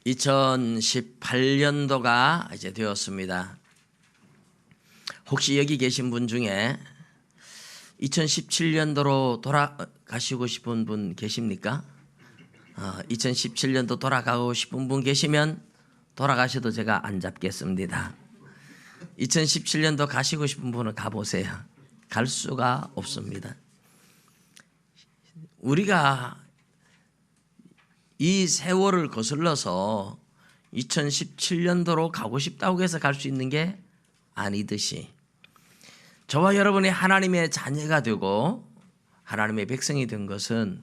2018년도가 이제 되었습니다. 혹시 여기 계신 분 중에 2017년도로 돌아가시고 싶은 분 계십니까? 2017년도 돌아가고 싶은 분 계시면 돌아가셔도 제가 안 잡겠습니다. 2017년도 가시고 싶은 분은 가보세요. 갈 수가 없습니다. 우리가 이 세월을 거슬러서 2017년도로 가고 싶다고 해서 갈 수 있는 게 아니듯이 저와 여러분이 하나님의 자녀가 되고 하나님의 백성이 된 것은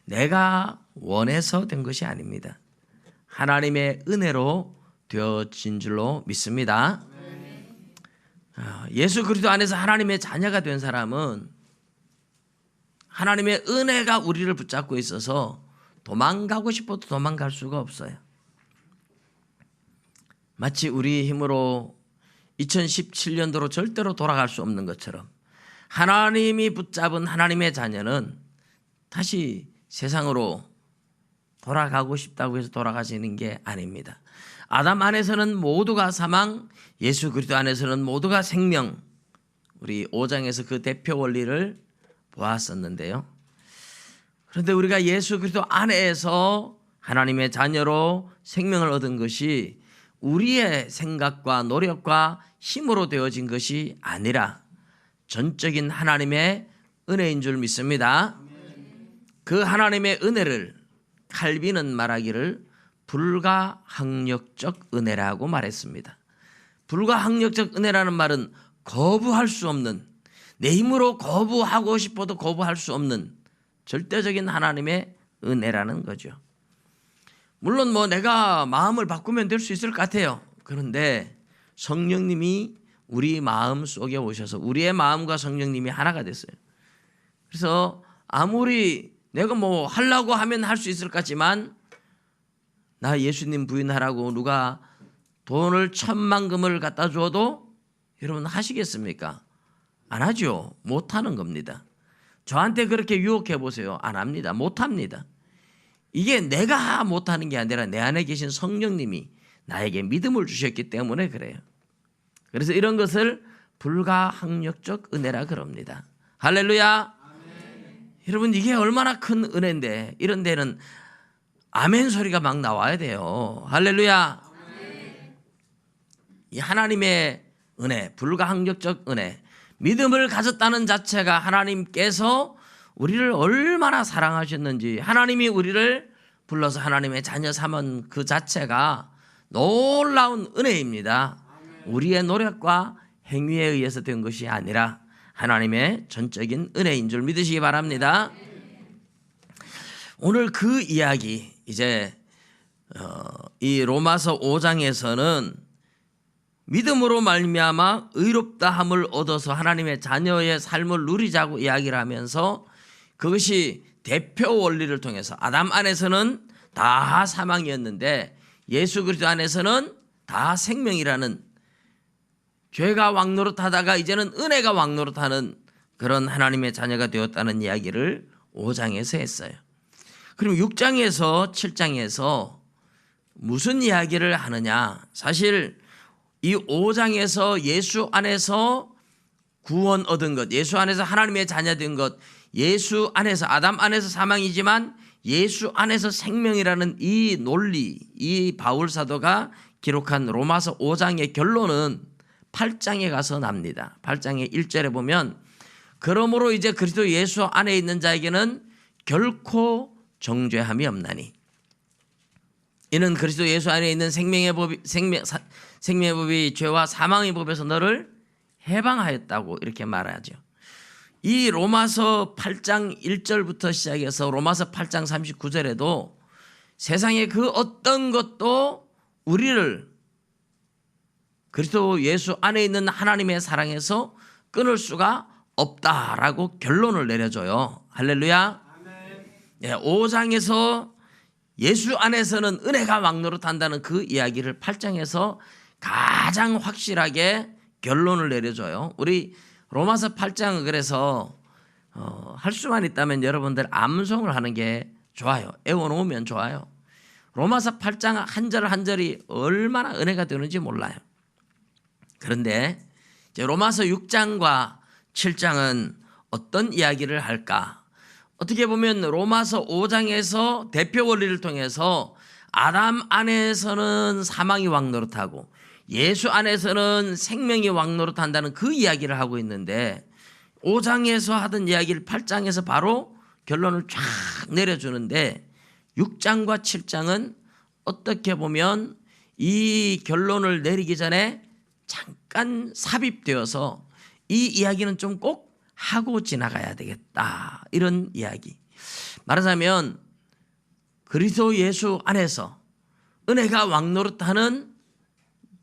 내가 원해서 된 것이 아닙니다. 하나님의 은혜로 되어진 줄로 믿습니다. 예수 그리스도 안에서 하나님의 자녀가 된 사람은 하나님의 은혜가 우리를 붙잡고 있어서 도망가고 싶어도 도망갈 수가 없어요. 마치 우리 힘으로 2017년도로 절대로 돌아갈 수 없는 것처럼 하나님이 붙잡은 하나님의 자녀는 다시 세상으로 돌아가고 싶다고 해서 돌아가시는 게 아닙니다. 아담 안에서는 모두가 사망, 예수 그리스도 안에서는 모두가 생명. 우리 5장에서 그 대표 원리를 보았었는데요. 그런데 우리가 예수 그리스도 안에서 하나님의 자녀로 생명을 얻은 것이 우리의 생각과 노력과 힘으로 되어진 것이 아니라 전적인 하나님의 은혜인 줄 믿습니다. 그 하나님의 은혜를 칼빈은 말하기를 불가항력적 은혜라고 말했습니다. 불가항력적 은혜라는 말은 거부할 수 없는, 내 힘으로 거부하고 싶어도 거부할 수 없는 절대적인 하나님의 은혜라는 거죠. 물론 내가 마음을 바꾸면 될 수 있을 것 같아요. 그런데 성령님이 우리 마음 속에 오셔서 우리의 마음과 성령님이 하나가 됐어요. 그래서 아무리 내가 하려고 하면 할 수 있을 것 같지만 나 예수님 부인하라고 누가 돈을 1,000만금을 갖다 줘도 여러분 하시겠습니까? 안 하죠. 못하는 겁니다. 저한테 그렇게 유혹해 보세요. 안 합니다. 못합니다. 이게 내가 못하는 게 아니라 내 안에 계신 성령님이 나에게 믿음을 주셨기 때문에 그래요. 그래서 이런 것을 불가항력적 은혜라 그럽니다. 할렐루야. 아멘. 여러분 이게 얼마나 큰 은혜인데 이런 데는 아멘 소리가 막 나와야 돼요. 할렐루야. 아멘. 이 하나님의 은혜, 불가항력적 은혜, 믿음을 가졌다는 자체가 하나님께서 우리를 얼마나 사랑하셨는지, 하나님이 우리를 불러서 하나님의 자녀 삼은 그 자체가 놀라운 은혜입니다. 우리의 노력과 행위에 의해서 된 것이 아니라 하나님의 전적인 은혜인 줄 믿으시기 바랍니다. 오늘 그 이야기, 이제 이 로마서 5장에서는 믿음으로 말미암아 의롭다함을 얻어서 하나님의 자녀의 삶을 누리자고 이야기를 하면서 그것이 대표 원리를 통해서 아담 안에서는 다 사망이었는데 예수 그리스도 안에서는 다 생명이라는, 죄가 왕노릇하다가 이제는 은혜가 왕노릇하는 그런 하나님의 자녀가 되었다는 이야기를 5장에서 했어요. 그럼 6장에서 7장에서 무슨 이야기를 하느냐? 사실 이 5장에서 예수 안에서 구원 얻은 것, 예수 안에서 하나님의 자녀 된 것, 예수 안에서 아담 안에서 사망이지만 예수 안에서 생명이라는 이 논리, 이 바울 사도가 기록한 로마서 5장의 결론은 8장에 가서 납니다. 8장의 1절에 보면 그러므로 이제 그리스도 예수 안에 있는 자에게는 결코 정죄함이 없나니 이는 그리스도 예수 안에 있는 생명의 법이 죄와 사망의 법에서 너를 해방하였다고 이렇게 말하죠. 이 로마서 8장 1절부터 시작해서 로마서 8장 39절에도 세상의 그 어떤 것도 우리를 그리스도 예수 안에 있는 하나님의 사랑에서 끊을 수가 없다라고 결론을 내려줘요. 할렐루야. 5장에서 예수 안에서는 은혜가 왕노릇한다는 그 이야기를 8장에서 가장 확실하게 결론을 내려줘요. 우리 로마서 8장은 그래서 할 수만 있다면 여러분들 암송을 하는 게 좋아요. 애워놓으면 좋아요. 로마서 8장 한 절 한 절이 얼마나 은혜가 되는지 몰라요. 그런데 이제 로마서 6장과 7장은 어떤 이야기를 할까? 어떻게 보면 로마서 5장에서 대표 원리를 통해서 아담 안에서는 사망이 왕노릇하고 예수 안에서는 생명이 왕노릇한다는 그 이야기를 하고 있는데 5장에서 하던 이야기를 8장에서 바로 결론을 쫙 내려주는데 6장과 7장은 어떻게 보면 이 결론을 내리기 전에 잠깐 삽입되어서 이 이야기는 좀 꼭 하고 지나가야 되겠다, 이런 이야기. 말하자면 그리스도 예수 안에서 은혜가 왕노릇하는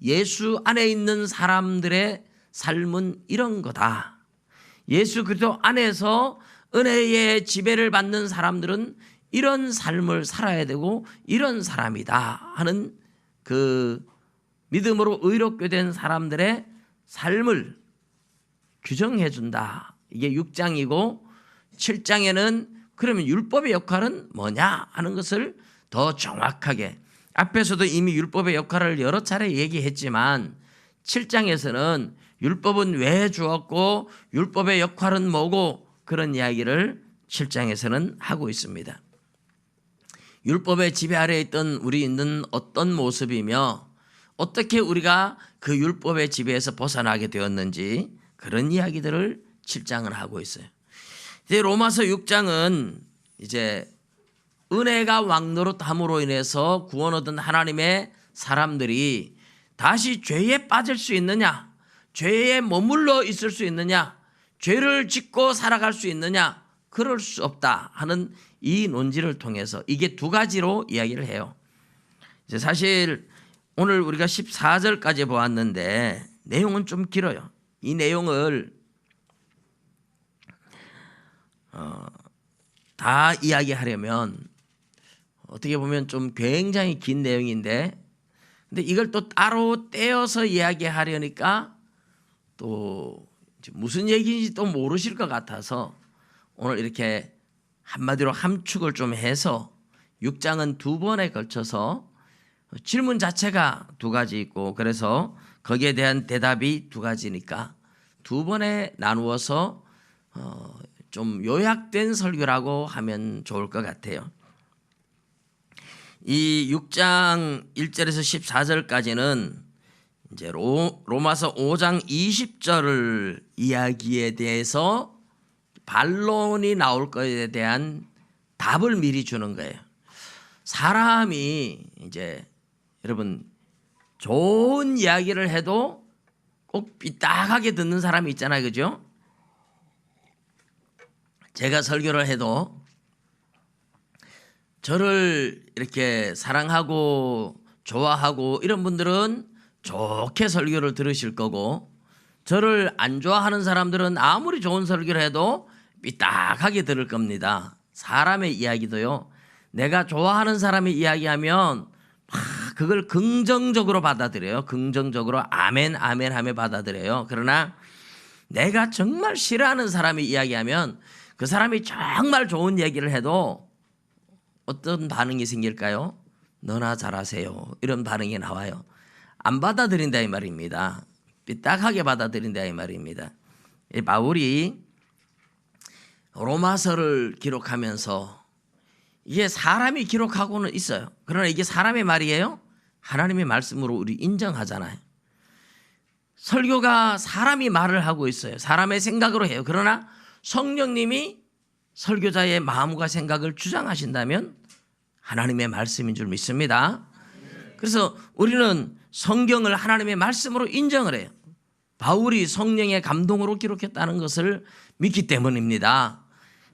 예수 안에 있는 사람들의 삶은 이런 거다. 예수 그리스도 안에서 은혜의 지배를 받는 사람들은 이런 삶을 살아야 되고 이런 사람이다 하는 그 믿음으로 의롭게 된 사람들의 삶을 규정해 준다. 이게 6장이고 7장에는 그러면 율법의 역할은 뭐냐 하는 것을 더 정확하게, 앞에서도 이미 율법의 역할을 여러 차례 얘기했지만 7장에서는 율법은 왜 주었고 율법의 역할은 뭐고 그런 이야기를 7장에서는 하고 있습니다. 율법의 지배 아래에 있던 우리는 어떤 모습이며 어떻게 우리가 그 율법의 지배에서 벗어나게 되었는지 그런 이야기들을 7장은 하고 있어요. 이제 로마서 6장은 이제 은혜가 왕노릇함으로 인해서 구원 얻은 하나님의 사람들이 다시 죄에 빠질 수 있느냐, 죄에 머물러 있을 수 있느냐, 죄를 짓고 살아갈 수 있느냐, 그럴 수 없다 하는 이 논지를 통해서 이게 두 가지로 이야기를 해요. 이제 사실 오늘 우리가 14절까지 보았는데 내용은 좀 길어요. 이 내용을 다 이야기하려면 어떻게 보면 좀 굉장히 긴 내용인데, 근데 이걸 또 따로 떼어서 이야기하려니까 또 무슨 얘기인지 또 모르실 것 같아서 오늘 이렇게 한마디로 함축을 좀 해서 6장은 두 번에 걸쳐서 질문 자체가 두 가지 있고 그래서 거기에 대한 대답이 두 가지니까 두 번에 나누어서 좀 요약된 설교라고 하면 좋을 것 같아요. 이 6장 1절에서 14절까지는 이제 로마서 5장 20절을 이야기에 대해서 반론이 나올 것에 대한 답을 미리 주는 거예요. 사람이 이제 여러분 좋은 이야기를 해도 꼭 삐딱하게 듣는 사람이 있잖아요, 그죠? 제가 설교를 해도 저를 이렇게 사랑하고 좋아하고 이런 분들은 좋게 설교를 들으실 거고, 저를 안 좋아하는 사람들은 아무리 좋은 설교를 해도 삐딱하게 들을 겁니다. 사람의 이야기도요, 내가 좋아하는 사람이 이야기하면 그걸 긍정적으로 받아들여요. 긍정적으로 아멘 아멘 하며 받아들여요. 그러나 내가 정말 싫어하는 사람이 이야기하면 그 사람이 정말 좋은 얘기를 해도 어떤 반응이 생길까요? 너나 잘하세요, 이런 반응이 나와요. 안 받아들인다 이 말입니다. 삐딱하게 받아들인다 이 말입니다. 바울이 로마서를 기록하면서 이게 사람이 기록하고는 있어요. 그러나 이게 사람의 말이에요? 하나님의 말씀으로 우리 인정하잖아요. 설교가 사람이 말을 하고 있어요. 사람의 생각으로 해요. 그러나 성령님이 설교자의 마음과 생각을 주장하신다면 하나님의 말씀인 줄 믿습니다. 그래서 우리는 성경을 하나님의 말씀으로 인정을 해요. 바울이 성령의 감동으로 기록했다는 것을 믿기 때문입니다.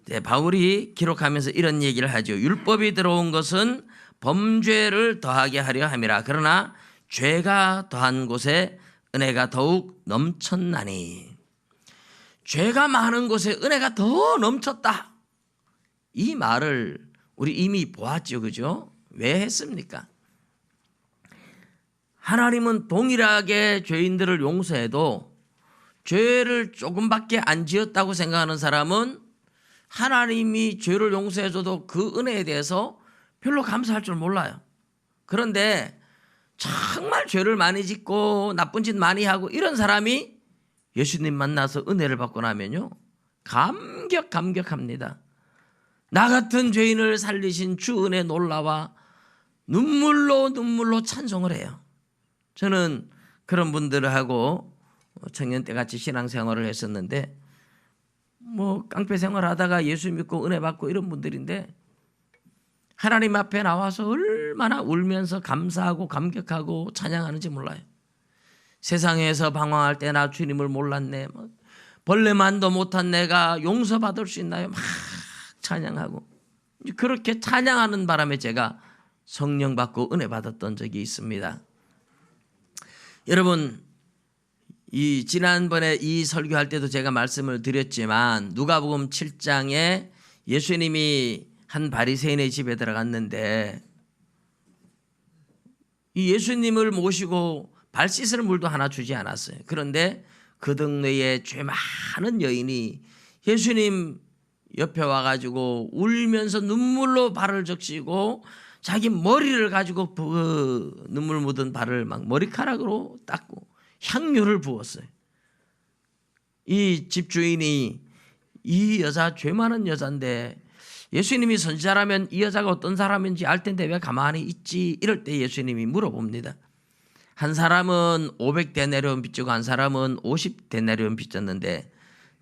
네, 바울이 기록하면서 이런 얘기를 하죠. 율법이 들어온 것은 범죄를 더하게 하려 함이라. 그러나 죄가 더한 곳에 은혜가 더욱 넘쳤나니. 죄가 많은 곳에 은혜가 더 넘쳤다. 이 말을 우리 이미 보았죠, 그죠? 왜 했습니까? 하나님은 동일하게 죄인들을 용서해도 죄를 조금밖에 안 지었다고 생각하는 사람은 하나님이 죄를 용서해줘도 그 은혜에 대해서 별로 감사할 줄 몰라요. 그런데 정말 죄를 많이 짓고 나쁜 짓 많이 하고 이런 사람이 예수님 만나서 은혜를 받고 나면요, 감격합니다. 나 같은 죄인을 살리신 주 은혜 놀라와 눈물로 찬송을 해요. 저는 그런 분들하고 청년 때 같이 신앙생활을 했었는데 깡패 생활하다가 예수 믿고 은혜 받고 이런 분들인데 하나님 앞에 나와서 얼마나 울면서 감사하고 감격하고 찬양하는지 몰라요. 세상에서 방황할 때 나 주님을 몰랐네, 벌레만도 못한 내가 용서받을 수 있나요? 막 찬양하고, 그렇게 찬양하는 바람에 제가 성령 받고 은혜 받았던 적이 있습니다. 여러분, 이 지난번에 이 설교할 때도 제가 말씀을 드렸지만 누가복음 7장에 예수님이 한 바리새인의 집에 들어갔는데 이 예수님을 모시고 발 씻을 물도 하나 주지 않았어요. 그런데 그 동네에 죄 많은 여인이 예수님 옆에 와가지고 울면서 눈물로 발을 적시고 자기 머리를 가지고 그 눈물 묻은 발을 막 머리카락으로 닦고 향유를 부었어요. 이 집주인이 이 여자 죄 많은 여자인데 예수님이 선지자라면 이 여자가 어떤 사람인지 알 텐데 왜 가만히 있지? 이럴 때 예수님이 물어봅니다. 한 사람은 500데나리온 빚지고 한 사람은 50데나리온 빚졌는데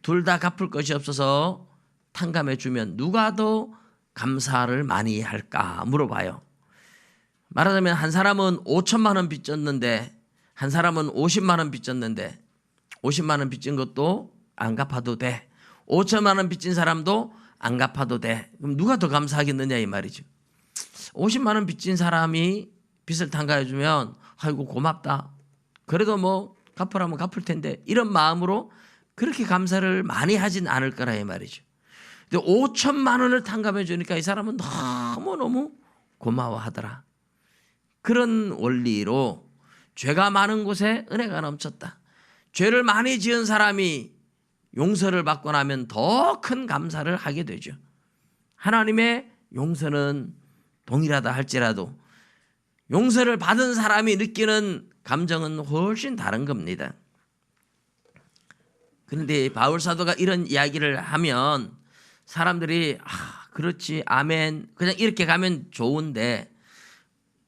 둘 다 갚을 것이 없어서 탕감해 주면 누가 더 감사를 많이 할까 물어봐요. 말하자면 한 사람은 5천만 원 빚졌는데 한 사람은 50만 원 빚졌는데 50만 원 빚진 것도 안 갚아도 돼. 5천만 원 빚진 사람도 안 갚아도 돼. 그럼 누가 더 감사하겠느냐 이 말이죠. 50만 원 빚진 사람이 빚을 탕감해 주면 아이고 고맙다. 그래도 갚으라면 갚을 텐데 이런 마음으로 그렇게 감사를 많이 하진 않을 거라 이 말이죠. 근데 5천만 원을 탕감해 주니까 이 사람은 너무너무 고마워하더라. 그런 원리로 죄가 많은 곳에 은혜가 넘쳤다. 죄를 많이 지은 사람이 용서를 받고 나면 더 큰 감사를 하게 되죠. 하나님의 용서는 동일하다 할지라도 용서를 받은 사람이 느끼는 감정은 훨씬 다른 겁니다. 그런데 바울 사도가 이런 이야기를 하면 사람들이 그렇지 아멘 그냥 이렇게 가면 좋은데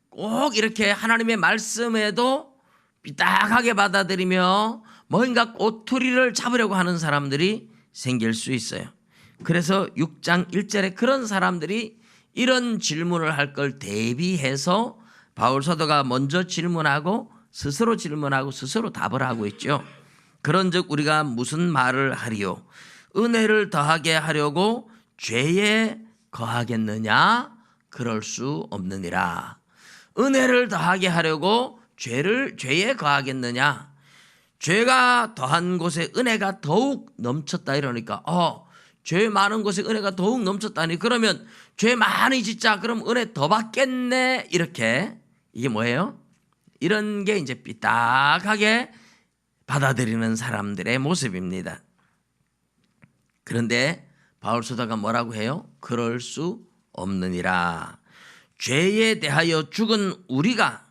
꼭 이렇게 하나님의 말씀에도 삐딱하게 받아들이며 뭔가 꼬투리를 잡으려고 하는 사람들이 생길 수 있어요. 그래서 6장 1절에 그런 사람들이 이런 질문을 할 걸 대비해서 바울 사도가 먼저 질문하고 스스로 답을 하고 있죠. 그런즉 우리가 무슨 말을 하리요? 은혜를 더하게 하려고 죄에 거하겠느냐? 그럴 수 없느니라. 은혜를 더하게 하려고 죄에 거하겠느냐? 죄가 더한 곳에 은혜가 더욱 넘쳤다 이러니까 죄 많은 곳에 은혜가 더욱 넘쳤다니 그러면 죄 많이 짓자 그럼 은혜 더 받겠네 이렇게 이게 뭐예요? 이런 게 이제 삐딱하게 받아들이는 사람들의 모습입니다. 그런데 바울 사도가 뭐라고 해요? 그럴 수 없느니라. 죄에 대하여 죽은 우리가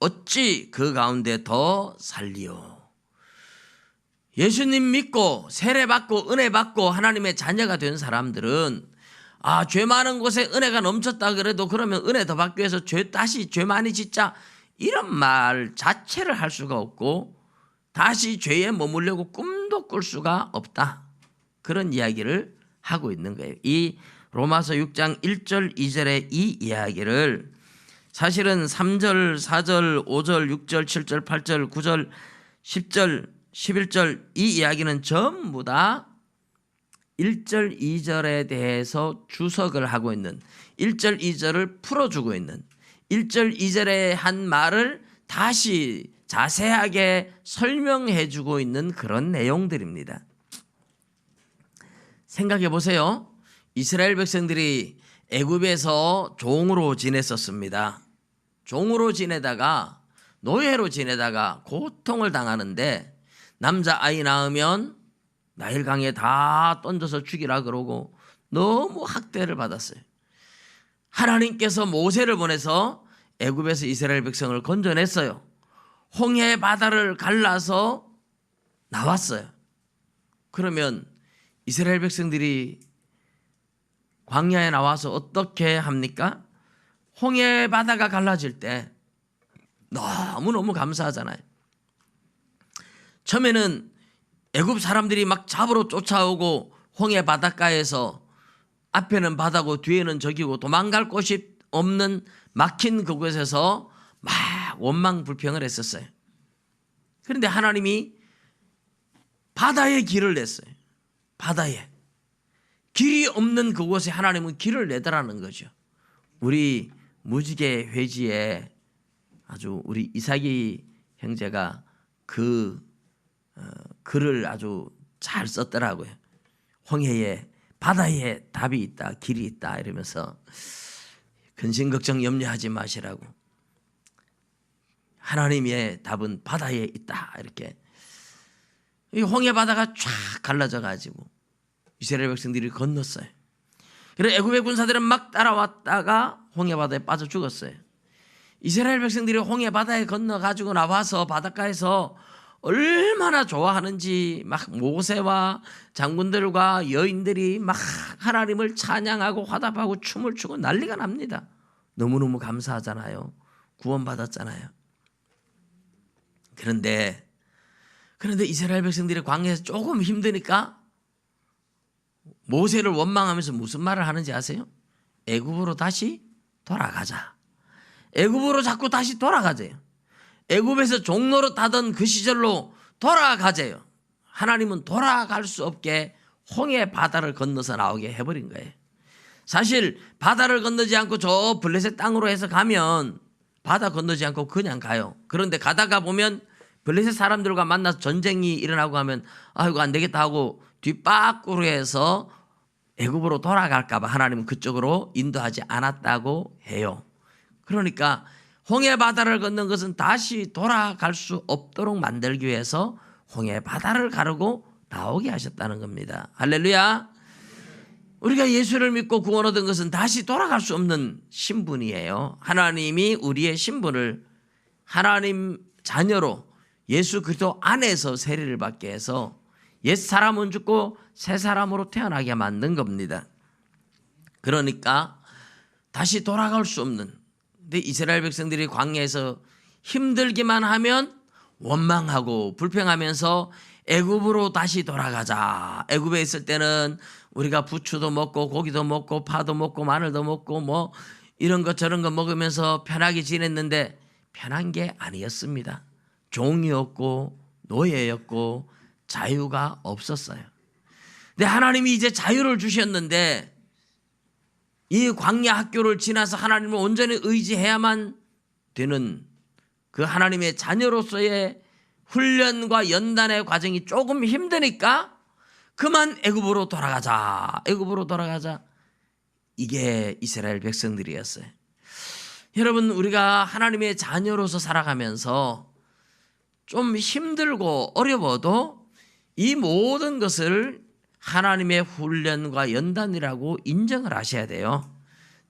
어찌 그 가운데 더 살리요? 예수님 믿고 세례받고 은혜 받고 하나님의 자녀가 된 사람들은 죄 많은 곳에 은혜가 넘쳤다 그래도 그러면 은혜 더 받기 위해서 다시 죄 많이 짓자 이런 말 자체를 할 수가 없고 다시 죄에 머물려고 꿈도 꿀 수가 없다. 그런 이야기를 하고 있는 거예요. 이 로마서 6장 1절 2절의 이 이야기를 사실은 3절 4절 5절 6절 7절 8절 9절 10절 11절 이 이야기는 전부 다 1절 2절에 대해서 주석을 하고 있는 1절 2절을 풀어주고 있는 1절 2절에 한 말을 다시 자세하게 설명해 주고 있는 그런 내용들입니다. 생각해 보세요. 이스라엘 백성들이 애굽에서 종으로 지냈었습니다. 종으로 지내다가 노예로 지내다가 고통을 당하는데 남자아이 낳으면 나일강에 다 던져서 죽이라 그러고 너무 학대를 받았어요. 하나님께서 모세를 보내서 애굽에서 이스라엘 백성을 건져냈어요. 홍해 바다를 갈라서 나왔어요. 그러면 이스라엘 백성들이 광야에 나와서 어떻게 합니까? 홍해 바다가 갈라질 때 너무너무 감사하잖아요. 처음에는 애굽 사람들이 막 잡으러 쫓아오고 홍해 바닷가에서 앞에는 바다고 뒤에는 적이고 도망갈 곳이 없는 막힌 그곳에서 막 원망불평을 했었어요. 그런데 하나님이 바다에 길을 냈어요. 바다에 길이 없는 그곳에 하나님은 길을 내더라는 거죠. 우리 무지개 회지에 아주 우리 이삭이 형제가 그 글을 아주 잘 썼더라고요. 홍해에 바다에 답이 있다, 길이 있다 이러면서 근심 걱정 염려하지 마시라고. 하나님의 답은 바다에 있다 이렇게. 이 홍해 바다가 쫙 갈라져 가지고 이스라엘 백성들이 건넜어요. 그래서 애굽의 군사들은 막 따라왔다가 홍해 바다에 빠져 죽었어요. 이스라엘 백성들이 홍해 바다에 건너 가지고 나와서 바닷가에서 얼마나 좋아하는지 막 모세와 장군들과 여인들이 막 하나님을 찬양하고 화답하고 춤을 추고 난리가 납니다. 너무너무 감사하잖아요. 구원받았잖아요. 그런데 이스라엘 백성들이 광야에서 조금 힘드니까 모세를 원망하면서 무슨 말을 하는지 아세요? 애굽으로 다시 돌아가자. 애굽으로 자꾸 다시 돌아가재요. 애굽에서 종노릇 하던 그 시절로 돌아가재요. 하나님은 돌아갈 수 없게 홍해 바다를 건너서 나오게 해버린 거예요. 사실 바다를 건너지 않고 저 블레셋 땅으로 해서 가면 바다 건너지 않고 그냥 가요. 그런데 가다가 보면 블레셋 사람들과 만나서 전쟁이 일어나고 하면 아이고 안 되겠다 하고 뒷바꾸로 해서 애굽으로 돌아갈까 봐 하나님은 그쪽으로 인도하지 않았다고 해요. 그러니까 홍해 바다를 건넌 것은 다시 돌아갈 수 없도록 만들기 위해서 홍해 바다를 가르고 나오게 하셨다는 겁니다. 할렐루야. 우리가 예수를 믿고 구원 얻은 것은 다시 돌아갈 수 없는 신분이에요. 하나님이 우리의 신분을 하나님 자녀로 예수 그리스도 안에서 세례를 받게 해서 옛 사람은 죽고 새 사람으로 태어나게 만든 겁니다. 그러니까 다시 돌아갈 수 없는, 근데 이스라엘 백성들이 광야에서 힘들기만 하면 원망하고 불평하면서 애굽으로 다시 돌아가자. 애굽에 있을 때는 우리가 부추도 먹고 고기도 먹고 파도 먹고 마늘도 먹고 뭐 이런 것 저런 거 먹으면서 편하게 지냈는데 편한 게 아니었습니다. 종이었고 노예였고 자유가 없었어요. 근데 하나님이 이제 자유를 주셨는데 이 광야 학교를 지나서 하나님을 온전히 의지해야만 되는 그 하나님의 자녀로서의 훈련과 연단의 과정이 조금 힘드니까 그만 애굽으로 돌아가자. 애굽으로 돌아가자. 이게 이스라엘 백성들이었어요. 여러분, 우리가 하나님의 자녀로서 살아가면서 좀 힘들고 어려워도 이 모든 것을 하나님의 훈련과 연단이라고 인정을 하셔야 돼요.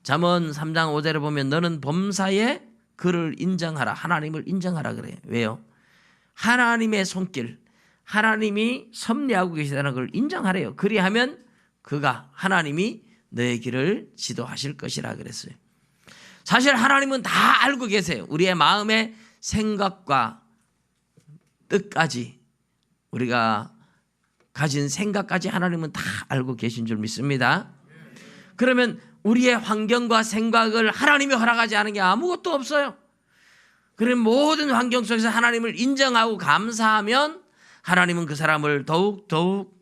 잠언 3장 5절에 보면 너는 범사에 그를 인정하라. 하나님을 인정하라 그래요. 왜요? 하나님의 손길, 하나님이 섭리하고 계시다는 걸 인정하래요. 그리하면 그가 하나님이 너의 길을 지도하실 것이라 그랬어요. 사실 하나님은 다 알고 계세요. 우리의 마음의 생각과 뜻까지, 우리가 가진 생각까지 하나님은 다 알고 계신 줄 믿습니다. 그러면 우리의 환경과 생각을 하나님이 허락하지 않은 게 아무것도 없어요. 그런 모든 환경 속에서 하나님을 인정하고 감사하면 하나님은 그 사람을 더욱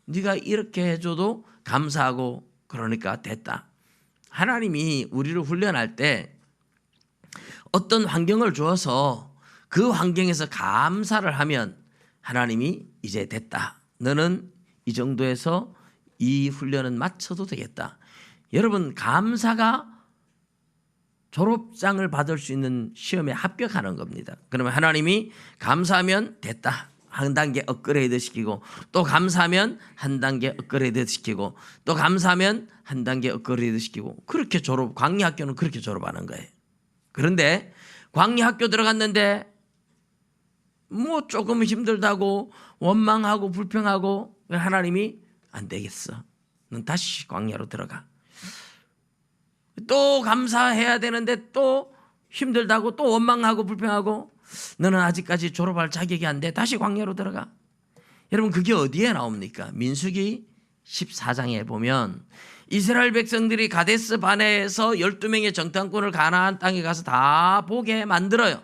네가 이렇게 해줘도 감사하고 그러니까 됐다. 하나님이 우리를 훈련할 때 어떤 환경을 주어서 그 환경에서 감사를 하면 하나님이 이제 됐다. 너는 이 정도에서 이 훈련은 마쳐도 되겠다. 여러분, 감사가 졸업장을 받을 수 있는 시험에 합격하는 겁니다. 그러면 하나님이 감사하면 됐다. 한 단계 업그레이드 시키고, 또 감사하면 한 단계 업그레이드 시키고, 또 감사하면 한 단계 업그레이드 시키고, 그렇게 광야 학교는 그렇게 졸업하는 거예요. 그런데 광야 학교 들어갔는데 뭐 조금 힘들다고 원망하고 불평하고 하나님이 안 되겠어. 넌 다시 광야로 들어가. 또 감사해야 되는데 또 힘들다고 또 원망하고 불평하고 너는 아직까지 졸업할 자격이 안 돼. 다시 광야로 들어가. 여러분 그게 어디에 나옵니까? 민수기 14장에 보면 이스라엘 백성들이 가데스 바네에서 12명의 정탐꾼을 가나안 땅에 가서 다 보게 만들어요.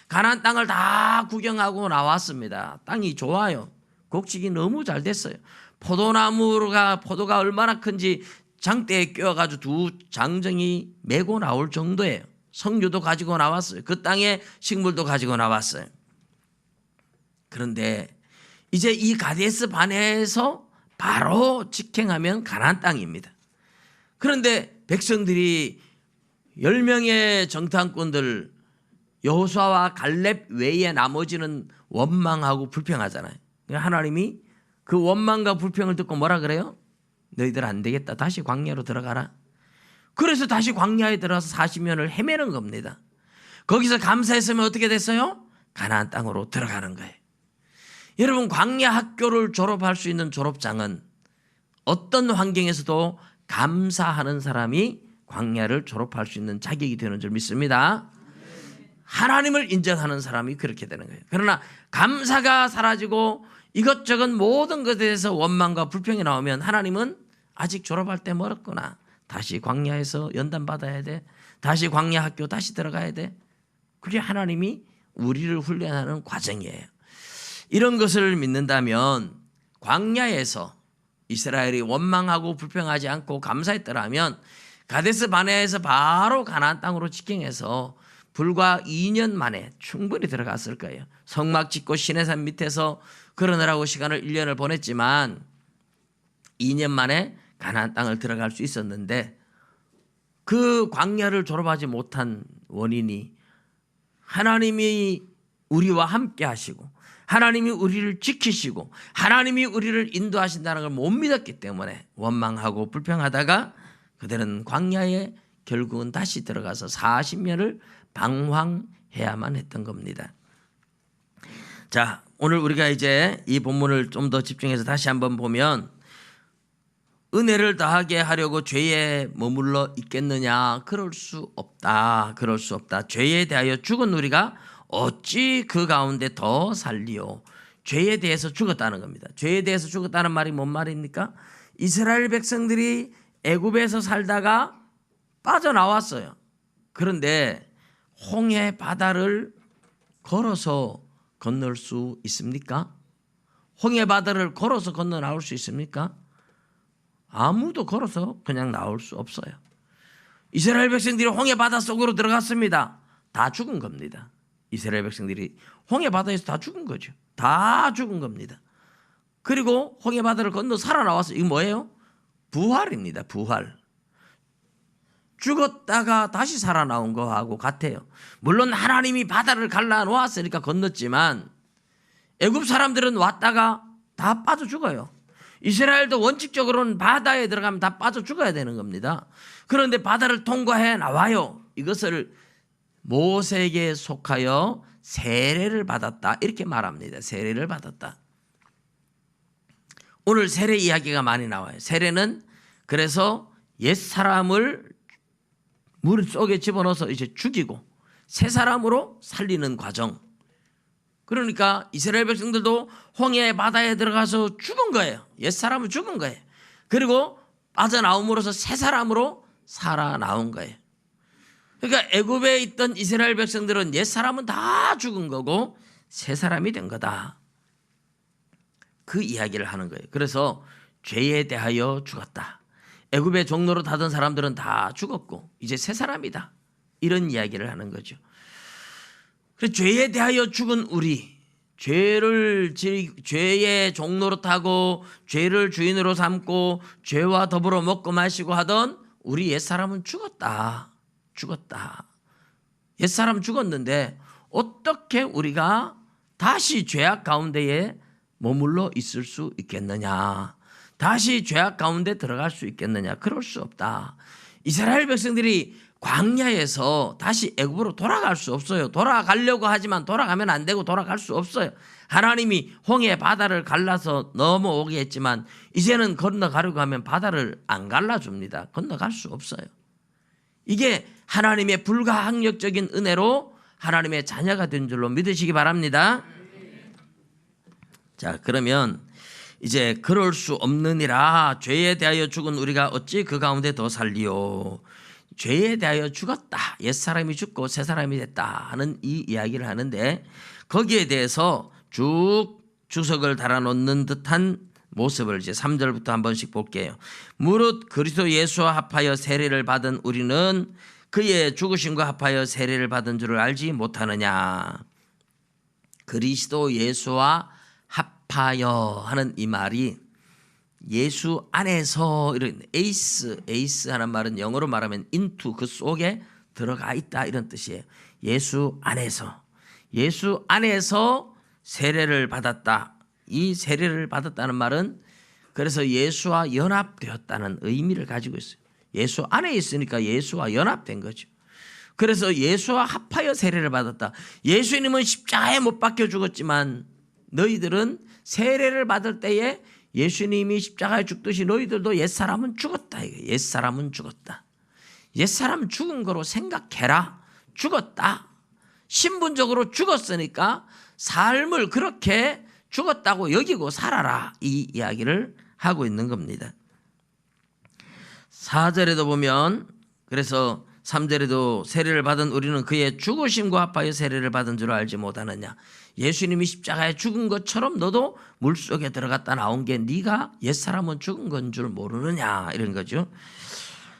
가나안 땅을 다 구경하고 나왔습니다. 땅이 좋아요. 곡식이 너무 잘 됐어요. 포도가 얼마나 큰지 장대에 끼워가지고 두 장정이 메고 나올 정도예요. 석류도 가지고 나왔어요. 그 땅에 식물도 가지고 나왔어요. 그런데 이제 이 가데스 바네에서 바로 직행하면 가나안 땅입니다. 그런데 백성들이 10명의 정탐꾼들 여호수아와 갈렙 외에 나머지는 원망하고 불평하잖아요. 하나님이 그 원망과 불평을 듣고 뭐라 그래요? 너희들 안 되겠다. 다시 광야로 들어가라. 그래서 다시 광야에 들어가서 40년을 헤매는 겁니다. 거기서 감사했으면 어떻게 됐어요? 가나안 땅으로 들어가는 거예요. 여러분 광야 학교를 졸업할 수 있는 졸업장은 어떤 환경에서도 감사하는 사람이 광야를 졸업할 수 있는 자격이 되는 줄 믿습니다. 하나님을 인정하는 사람이 그렇게 되는 거예요. 그러나 감사가 사라지고 이것저것 모든 것에 대해서 원망과 불평이 나오면 하나님은 아직 졸업할 때 멀었구나. 다시 광야에서 연단받아야 돼. 다시 광야 학교 다시 들어가야 돼. 그게 하나님이 우리를 훈련하는 과정이에요. 이런 것을 믿는다면 광야에서 이스라엘이 원망하고 불평하지 않고 감사했더라면 가데스 바네에서 바로 가나안 땅으로 직행해서 불과 2년 만에 충분히 들어갔을 거예요. 성막 짓고 시내산 밑에서 그러느라고 시간을 1년을 보냈지만 2년 만에 가나안 땅을 들어갈 수 있었는데 그 광야를 졸업하지 못한 원인이 하나님이 우리와 함께 하시고 하나님이 우리를 지키시고 하나님이 우리를 인도하신다는 걸 못 믿었기 때문에 원망하고 불평하다가 그들은 광야에 결국은 다시 들어가서 40년을 방황해야만 했던 겁니다. 자, 오늘 우리가 이제 이 본문을 좀 더 집중해서 다시 한번 보면 은혜를 더하게 하려고 죄에 머물러 있겠느냐? 그럴 수 없다. 그럴 수 없다. 죄에 대하여 죽은 우리가 어찌 그 가운데 더 살리요? 죄에 대해서 죽었다는 겁니다. 죄에 대해서 죽었다는 말이 뭔 말입니까? 이스라엘 백성들이 애굽에서 살다가 빠져나왔어요. 그런데 홍해 바다를 걸어서 건널 수 있습니까? 홍해 바다를 걸어서 건너 나올 수 있습니까? 아무도 걸어서 그냥 나올 수 없어요. 이스라엘 백성들이 홍해 바다 속으로 들어갔습니다. 다 죽은 겁니다. 이스라엘 백성들이 홍해 바다에서 다 죽은 거죠. 다 죽은 겁니다. 그리고 홍해 바다를 건너 살아나와서 이거 뭐예요? 부활입니다. 부활. 죽었다가 다시 살아나온 거하고 같아요. 물론 하나님이 바다를 갈라놓았으니까 건넜지만 애굽 사람들은 왔다가 다 빠져 죽어요. 이스라엘도 원칙적으로는 바다에 들어가면 다 빠져 죽어야 되는 겁니다. 그런데 바다를 통과해 나와요. 이것을 모세에게 속하여 세례를 받았다 이렇게 말합니다. 세례를 받았다. 오늘 세례 이야기가 많이 나와요. 세례는 그래서 옛사람을 물 속에 집어넣어서 이제 죽이고 새 사람으로 살리는 과정. 그러니까 이스라엘 백성들도 홍해 바다에 들어가서 죽은 거예요. 옛사람은 죽은 거예요. 그리고 빠져나옴으로써 새 사람으로 살아나온 거예요. 그러니까 애굽에 있던 이스라엘 백성들은 옛사람은 다 죽은 거고 새 사람이 된 거다. 그 이야기를 하는 거예요. 그래서 죄에 대하여 죽었다. 애굽의 종로로 타던 사람들은 다 죽었고 이제 새 사람이다. 이런 이야기를 하는 거죠. 그래서 죄에 대하여 죽은 우리, 죄의 종로로 타고 죄를 주인으로 삼고 죄와 더불어 먹고 마시고 하던 우리 옛사람은 죽었다. 죽었다. 옛사람 죽었는데 어떻게 우리가 다시 죄악 가운데에 머물러 있을 수 있겠느냐? 다시 죄악 가운데 들어갈 수 있겠느냐? 그럴 수 없다. 이스라엘 백성들이 광야에서 다시 애굽으로 돌아갈 수 없어요. 돌아가려고 하지만 돌아가면 안 되고 돌아갈 수 없어요. 하나님이 홍해 바다를 갈라서 넘어오게 했지만 이제는 건너가려고 하면 바다를 안 갈라줍니다. 건너갈 수 없어요. 이게 하나님의 불가항력적인 은혜로 하나님의 자녀가 된 줄로 믿으시기 바랍니다. 자, 그러면 이제 그럴 수 없느니라 죄에 대하여 죽은 우리가 어찌 그 가운데 더 살리요. 죄에 대하여 죽었다. 옛사람이 죽고 새사람이 됐다 하는 이 이야기를 하는데 거기에 대해서 쭉 주석을 달아놓는 듯한 모습을 이제 3절부터 한 번씩 볼게요. 무릇 그리스도 예수와 합하여 세례를 받은 우리는 그의 죽으심과 합하여 세례를 받은 줄을 알지 못하느냐. 그리스도 예수와 합하여 하는 이 말이 예수 안에서 이런 에이스 하는 말은 영어로 말하면 into 그 속에 들어가 있다 이런 뜻이에요. 예수 안에서 세례를 받았다. 이 세례를 받았다는 말은 그래서 예수와 연합되었다는 의미를 가지고 있어요. 예수 안에 있으니까 예수와 연합된 거죠. 그래서 예수와 합하여 세례를 받았다. 예수님은 십자가에 못 박혀 죽었지만 너희들은 세례를 받을 때에 예수님이 십자가에 죽듯이 너희들도 옛사람은 죽었다. 옛사람은 죽었다. 옛사람 죽은 거로 생각해라. 죽었다. 신분적으로 죽었으니까 삶을 그렇게 죽었다고 여기고 살아라. 이 이야기를 하고 있는 겁니다. 4절에도 보면 그래서 3절에도 세례를 받은 우리는 그의 죽으심과 합하여 세례를 받은 줄 알지 못하느냐. 예수님이 십자가에 죽은 것처럼 너도 물속에 들어갔다 나온 게 네가 옛사람은 죽은 건 줄 모르느냐 이런 거죠.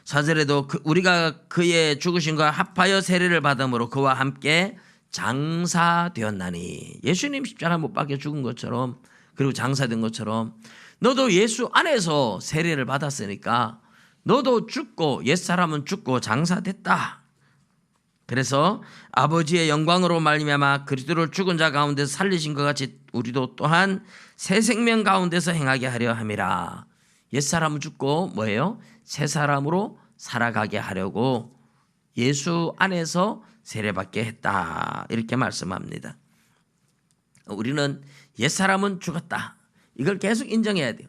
4절에도 우리가 그의 죽으심과 합하여 세례를 받음으로 그와 함께 장사되었나니. 예수님 십자가에 못 박혀 죽은 것처럼 그리고 장사된 것처럼 너도 예수 안에서 세례를 받았으니까 너도 죽고 옛사람은 죽고 장사됐다. 그래서 아버지의 영광으로 말미암아 그리스도를 죽은 자 가운데서 살리신 것 같이 우리도 또한 새 생명 가운데서 행하게 하려 함이라. 옛사람은 죽고 뭐예요? 새 사람으로 살아가게 하려고 예수 안에서 세례받게 했다. 이렇게 말씀합니다. 우리는 옛사람은 죽었다. 이걸 계속 인정해야 돼요.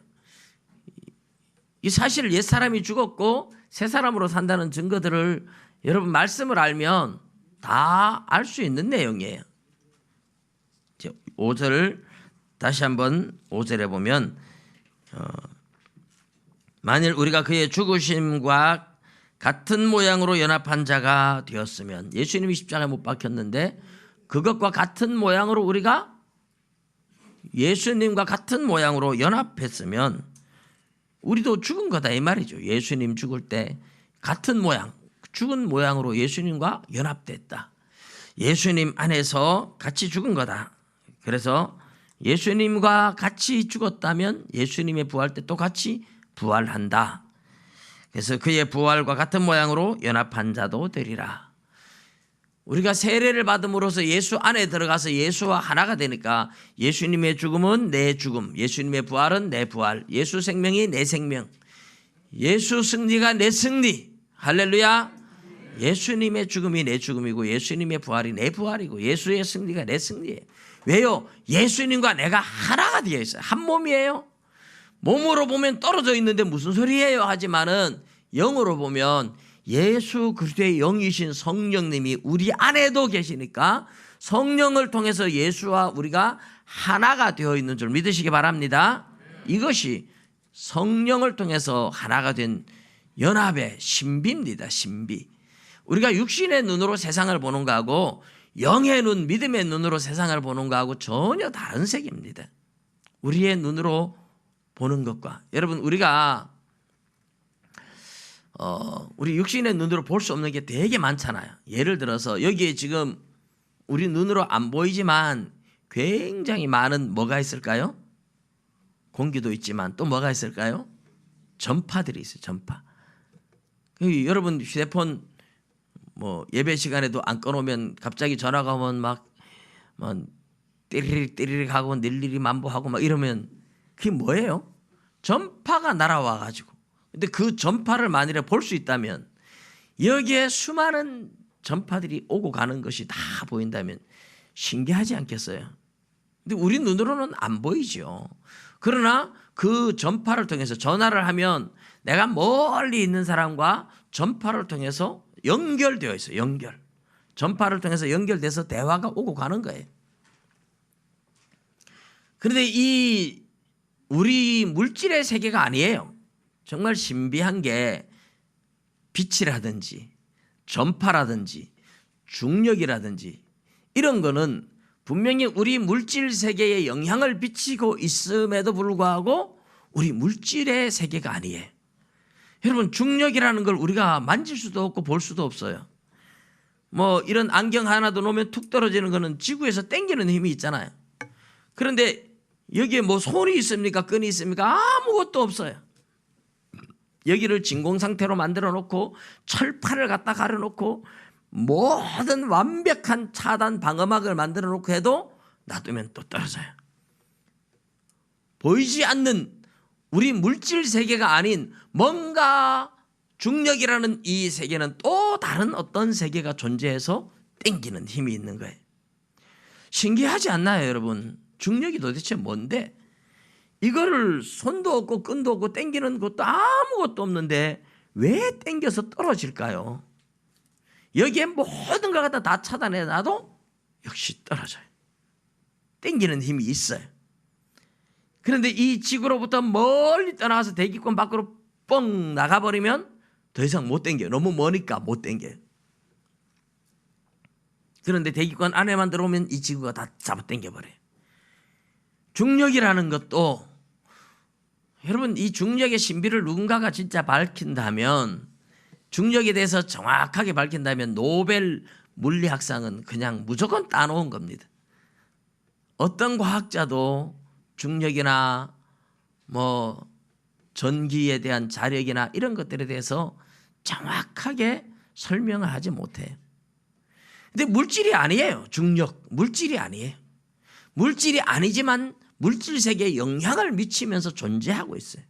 이 사실 옛사람이 죽었고 새 사람으로 산다는 증거들을 여러분 말씀을 알면 다 알 수 있는 내용이에요. 5절 다시 한번 5절에 보면 만일 우리가 그의 죽으심과 같은 모양으로 연합한 자가 되었으면 예수님이 십자가에 못 박혔는데 그것과 같은 모양으로 우리가 예수님과 같은 모양으로 연합했으면 우리도 죽은 거다 이 말이죠. 예수님 죽을 때 같은 모양 죽은 모양으로 예수님과 연합됐다. 예수님 안에서 같이 죽은 거다. 그래서 예수님과 같이 죽었다면 예수님의 부활 때 또 같이 부활한다. 그래서 그의 부활과 같은 모양으로 연합한 자도 되리라. 우리가 세례를 받음으로써 예수 안에 들어가서 예수와 하나가 되니까 예수님의 죽음은 내 죽음, 예수님의 부활은 내 부활, 예수 생명이 내 생명, 예수 승리가 내 승리. 할렐루야. 예수님의 죽음이 내 죽음이고 예수님의 부활이 내 부활이고 예수의 승리가 내 승리예요. 왜요? 예수님과 내가 하나가 되어 있어요. 한 몸이에요. 몸으로 보면 떨어져 있는데 무슨 소리예요? 하지만은 영으로 보면 예수 그리스도의 영이신 성령님이 우리 안에도 계시니까 성령을 통해서 예수와 우리가 하나가 되어 있는 줄 믿으시기 바랍니다. 이것이 성령을 통해서 하나가 된 연합의 신비입니다. 신비. 우리가 육신의 눈으로 세상을 보는 거하고 영의 눈, 믿음의 눈으로 세상을 보는 거하고 전혀 다른 색입니다. 우리의 눈으로 보는 것과 여러분 우리가 우리 육신의 눈으로 볼 수 없는 게 되게 많잖아요. 예를 들어서 여기에 지금 우리 눈으로 안 보이지만 굉장히 많은 뭐가 있을까요? 공기도 있지만 또 뭐가 있을까요? 전파들이 있어요. 전파. 여러분 휴대폰 뭐 예배 시간에도 안 꺼놓으면 갑자기 전화가 오면 막 띠리릭 띠리릭 하고 일일이 만보하고 막 이러면 그게 뭐예요? 전파가 날아와 가지고. 근데 그 전파를 만일에 볼 수 있다면 여기에 수많은 전파들이 오고 가는 것이 다 보인다면 신기하지 않겠어요? 근데 우리 눈으로는 안 보이죠. 그러나 그 전파를 통해서 전화를 하면 내가 멀리 있는 사람과 전파를 통해서 연결되어 있어요. 연결. 전파를 통해서 연결돼서 대화가 오고 가는 거예요. 그런데 이 우리 물질의 세계가 아니에요. 정말 신비한 게 빛이라든지 전파라든지 중력이라든지 이런 거는 분명히 우리 물질 세계에 영향을 미치고 있음에도 불구하고 우리 물질의 세계가 아니에요. 여러분, 중력이라는 걸 우리가 만질 수도 없고 볼 수도 없어요. 뭐 이런 안경 하나도 놓으면 툭 떨어지는 거는 지구에서 당기는 힘이 있잖아요. 그런데 여기에 뭐 손이 있습니까? 끈이 있습니까? 아무것도 없어요. 여기를 진공 상태로 만들어 놓고 철판을 갖다 가려 놓고 모든 완벽한 차단 방어막을 만들어 놓고 해도 놔두면 또 떨어져요. 보이지 않는 우리 물질 세계가 아닌 뭔가 중력이라는 이 세계는 또 다른 어떤 세계가 존재해서 땡기는 힘이 있는 거예요. 신기하지 않나요, 여러분? 중력이 도대체 뭔데? 이거를 손도 없고 끈도 없고 땡기는 것도 아무것도 없는데 왜 땡겨서 떨어질까요? 여기에 모든 걸 갖다 다 차단해놔도 역시 떨어져요. 땡기는 힘이 있어요. 그런데 이 지구로부터 멀리 떠나가서 대기권 밖으로 뻥 나가버리면 더 이상 못 땡겨요. 너무 머니까 못 땡겨요. 그런데 대기권 안에만 들어오면 이 지구가 다 잡아 당겨버려요. 중력이라는 것도 여러분, 이 중력의 신비를 누군가가 진짜 밝힌다면, 중력에 대해서 정확하게 밝힌다면 노벨 물리학상은 그냥 무조건 따놓은 겁니다. 어떤 과학자도 중력이나 뭐 전기에 대한 자력이나 이런 것들에 대해서 정확하게 설명을 하지 못해요. 근데 물질이 아니에요. 중력 물질이 아니에요. 물질이 아니지만 물질 세계에 영향을 미치면서 존재하고 있어요.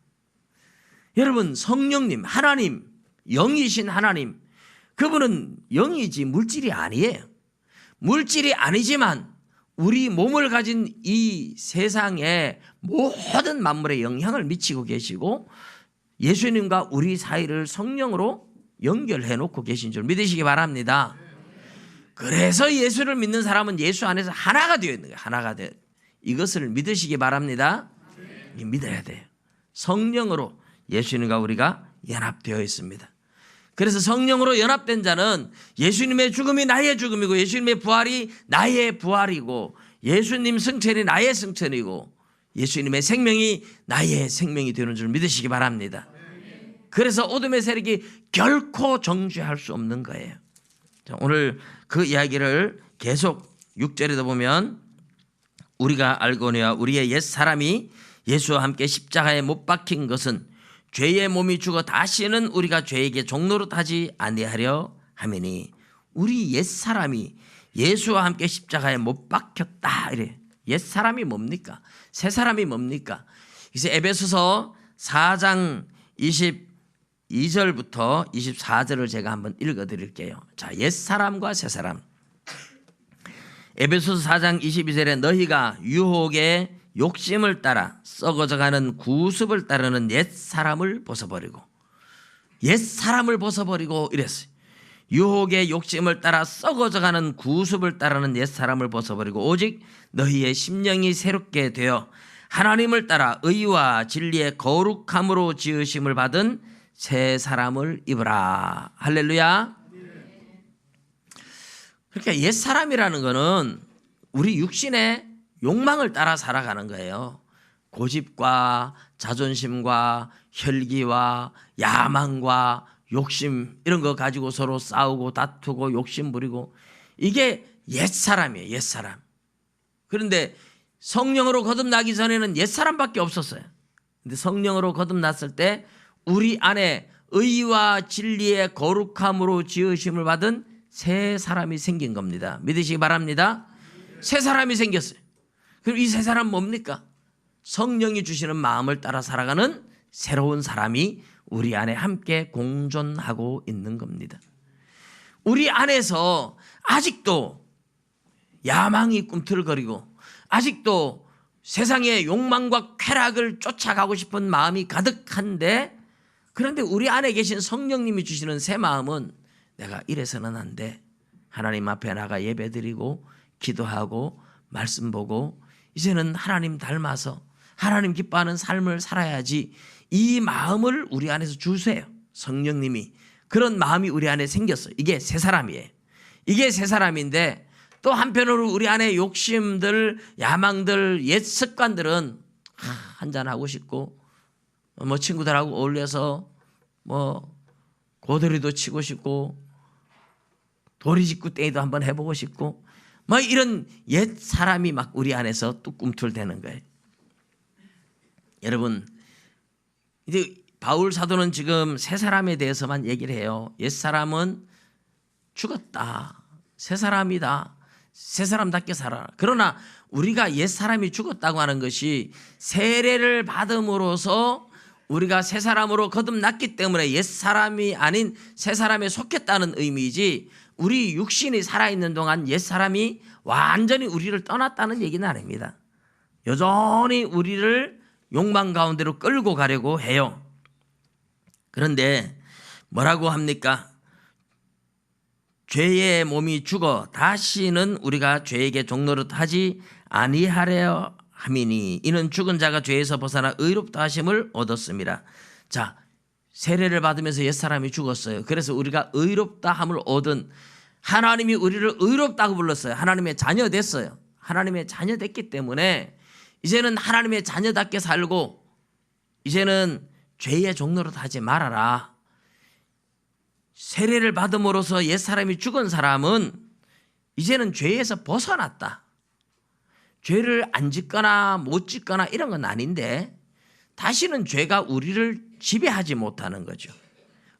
여러분, 성령님, 하나님, 영이신 하나님, 그분은 영이지 물질이 아니에요. 물질이 아니지만 우리 몸을 가진 이 세상의 모든 만물에 영향을 미치고 계시고 예수님과 우리 사이를 성령으로 연결해 놓고 계신 줄 믿으시기 바랍니다. 그래서 예수를 믿는 사람은 예수 안에서 하나가 되어 있는 거예요. 하나가 되어. 이것을 믿으시기 바랍니다. 믿어야 돼요. 성령으로 예수님과 우리가 연합되어 있습니다. 그래서 성령으로 연합된 자는 예수님의 죽음이 나의 죽음이고 예수님의 부활이 나의 부활이고 예수님 승천이 나의 승천이고 예수님의 생명이 나의 생명이 되는 줄 믿으시기 바랍니다. 그래서 어둠의 세력이 결코 정죄할 수 없는 거예요. 자, 오늘 그 이야기를 계속 6절에도 보면 우리가 알거니와 우리의 옛사람이 예수와 함께 십자가에 못 박힌 것은 죄의 몸이 죽어 다시는 우리가 죄에게 종노릇하지 아니하려 함이니, 우리 옛사람이 예수와 함께 십자가에 못 박혔다 이래. 옛사람이 뭡니까? 새사람이 뭡니까? 그래서 에베소서 4장 22절부터 24절을 제가 한번 읽어드릴게요. 자, 옛사람과 새사람. 에베소서 4장 22절에 너희가 유혹의 욕심을 따라 썩어져가는 구습을 따르는 옛사람을 벗어버리고, 옛사람을 벗어버리고 이랬어요. 유혹의 욕심을 따라 썩어져가는 구습을 따르는 옛사람을 벗어버리고 오직 너희의 심령이 새롭게 되어 하나님을 따라 의와 진리의 거룩함으로 지으심을 받은 새 사람을 입으라. 할렐루야. 그러니까 옛사람이라는 거는 우리 육신의 욕망을 따라 살아가는 거예요. 고집과 자존심과 혈기와 야망과 욕심 이런 거 가지고 서로 싸우고 다투고 욕심 부리고, 이게 옛사람이에요. 옛사람. 그런데 성령으로 거듭나기 전에는 옛사람밖에 없었어요. 근데 성령으로 거듭났을 때 우리 안에 의와 진리의 거룩함으로 지으심을 받은 새 사람이 생긴 겁니다. 믿으시기 바랍니다. 새 사람이 생겼어요. 그럼 이 새 사람 뭡니까? 성령이 주시는 마음을 따라 살아가는 새로운 사람이 우리 안에 함께 공존하고 있는 겁니다. 우리 안에서 아직도 야망이 꿈틀거리고 아직도 세상의 욕망과 쾌락을 쫓아가고 싶은 마음이 가득한데, 그런데 우리 안에 계신 성령님이 주시는 새 마음은 내가 이래서는 안 돼. 하나님 앞에 나가 예배드리고 기도하고 말씀 보고 이제는 하나님 닮아서 하나님 기뻐하는 삶을 살아야지. 이 마음을 우리 안에서 주세요. 성령님이. 그런 마음이 우리 안에 생겼어요. 이게 새 사람이에요. 이게 새 사람인데, 또 한편으로 우리 안에 욕심들, 야망들, 옛 습관들은 한잔하고 싶고 뭐 친구들하고 어울려서 뭐 고돌이도 치고 싶고 도리직구 땡이도 한번 해보고 싶고 뭐 이런 옛 사람이 막 우리 안에서 또 꿈틀대는 거예요. 여러분, 이제 바울 사도는 지금 새 사람에 대해서만 얘기를 해요. 옛 사람은 죽었다. 새 사람이다. 새 사람답게 살아라. 그러나 우리가 옛 사람이 죽었다고 하는 것이 세례를 받음으로써 우리가 새 사람으로 거듭났기 때문에 옛 사람이 아닌 새 사람에 속했다는 의미이지, 우리 육신이 살아있는 동안 옛 사람이 완전히 우리를 떠났다는 얘기는 아닙니다. 여전히 우리를 욕망 가운데로 끌고 가려고 해요. 그런데 뭐라고 합니까? 죄의 몸이 죽어 다시는 우리가 죄에게 종노릇 하지 아니하려 함이니 이는 죽은 자가 죄에서 벗어나 의롭다 하심을 얻었습니다. 자, 세례를 받으면서 옛사람이 죽었어요. 그래서 우리가 의롭다 함을 얻은, 하나님이 우리를 의롭다고 불렀어요. 하나님의 자녀 됐어요. 하나님의 자녀 됐기 때문에 이제는 하나님의 자녀답게 살고 이제는 죄의 종노릇 하지 말아라. 세례를 받음으로써 옛사람이 죽은 사람은 이제는 죄에서 벗어났다. 죄를 안 짓거나 못 짓거나 이런 건 아닌데 다시는 죄가 우리를 지배하지 못하는 거죠.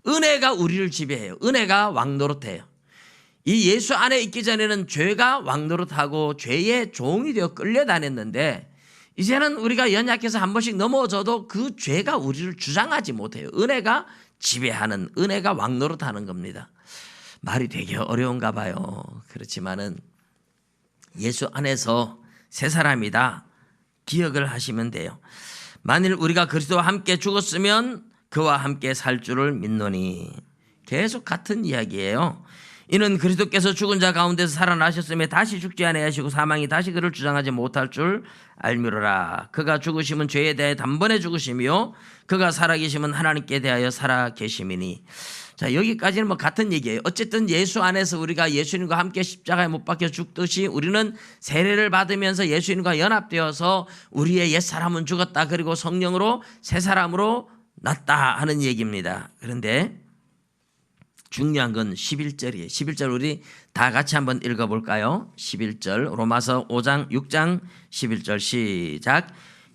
은혜가 우리를 지배해요. 은혜가 왕노릇해요. 이 예수 안에 있기 전에는 죄가 왕노릇하고 죄의 종이 되어 끌려다녔는데 이제는 우리가 연약해서 한 번씩 넘어져도 그 죄가 우리를 주장하지 못해요. 은혜가 지배하는, 은혜가 왕노릇하는 겁니다. 말이 되게 어려운가 봐요. 그렇지만은 예수 안에서 새 사람이다 기억을 하시면 돼요. 만일 우리가 그리스도와 함께 죽었으면 그와 함께 살 줄을 믿노니. 계속 같은 이야기예요. 이는 그리스도께서 죽은 자 가운데서 살아나셨음에 다시 죽지 아니하시고 사망이 다시 그를 주장하지 못할 줄 알미로라. 그가 죽으심은 죄에 대해 단번에 죽으심이요 그가 살아계심은 하나님께 대하여 살아계심이니. 자, 여기까지는 뭐 같은 얘기예요. 어쨌든 예수 안에서 우리가 예수님과 함께 십자가에 못 박혀 죽듯이 우리는 세례를 받으면서 예수님과 연합되어서 우리의 옛사람은 죽었다. 그리고 성령으로 새 사람으로 났다 하는 얘기입니다. 그런데 중요한 건 11절이에요. 11절 우리 다 같이 한번 읽어볼까요? 11절 로마서 5장 6장 11절 시작.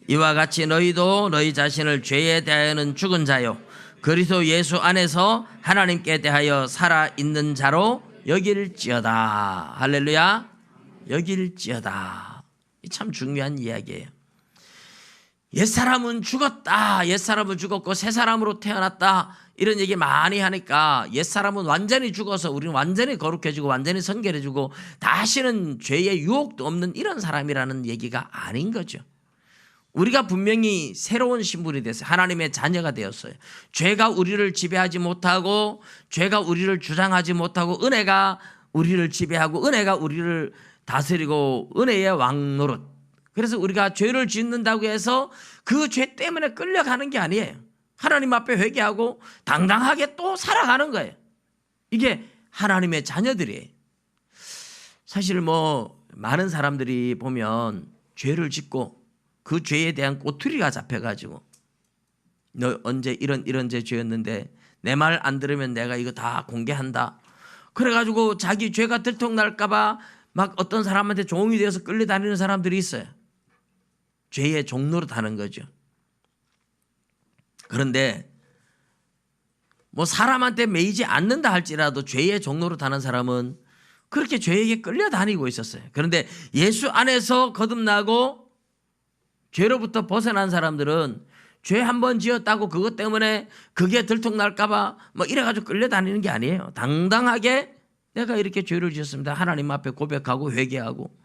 이와 같이 너희도 너희 자신을 죄에 대하여는 죽은 자요 그리스도 예수 안에서 하나님께 대하여 살아있는 자로 여길지어다. 할렐루야. 여길지어다. 참 중요한 이야기예요. 옛사람은 죽었다. 옛사람은 죽었고 새 사람으로 태어났다. 이런 얘기 많이 하니까 옛사람은 완전히 죽어서 우리는 완전히 거룩해지고 완전히 성결해지고 다시는 죄의 유혹도 없는 이런 사람이라는 얘기가 아닌 거죠. 우리가 분명히 새로운 신분이 됐어요. 하나님의 자녀가 되었어요. 죄가 우리를 지배하지 못하고 죄가 우리를 주장하지 못하고 은혜가 우리를 지배하고 은혜가 우리를 다스리고 은혜의 왕노릇. 그래서 우리가 죄를 짓는다고 해서 그 죄 때문에 끌려가는 게 아니에요. 하나님 앞에 회개하고 당당하게 또 살아가는 거예요. 이게 하나님의 자녀들이에요. 사실 뭐 많은 사람들이 보면 죄를 짓고 그 죄에 대한 꼬투리가 잡혀가지고 너 언제 이런 죄 죄였는데 내 말 안 들으면 내가 이거 다 공개한다. 그래가지고 자기 죄가 들통날까 봐 막 어떤 사람한테 종이 되어서 끌려다니는 사람들이 있어요. 죄의 종노릇 하는 거죠. 그런데 뭐 사람한테 매이지 않는다 할지라도 죄의 종노릇 하는 사람은 그렇게 죄에게 끌려다니고 있었어요. 그런데 예수 안에서 거듭나고 죄로부터 벗어난 사람들은 죄 한 번 지었다고 그것 때문에 그게 들통날까 봐 뭐 이래가지고 끌려다니는 게 아니에요. 당당하게 내가 이렇게 죄를 지었습니다. 하나님 앞에 고백하고 회개하고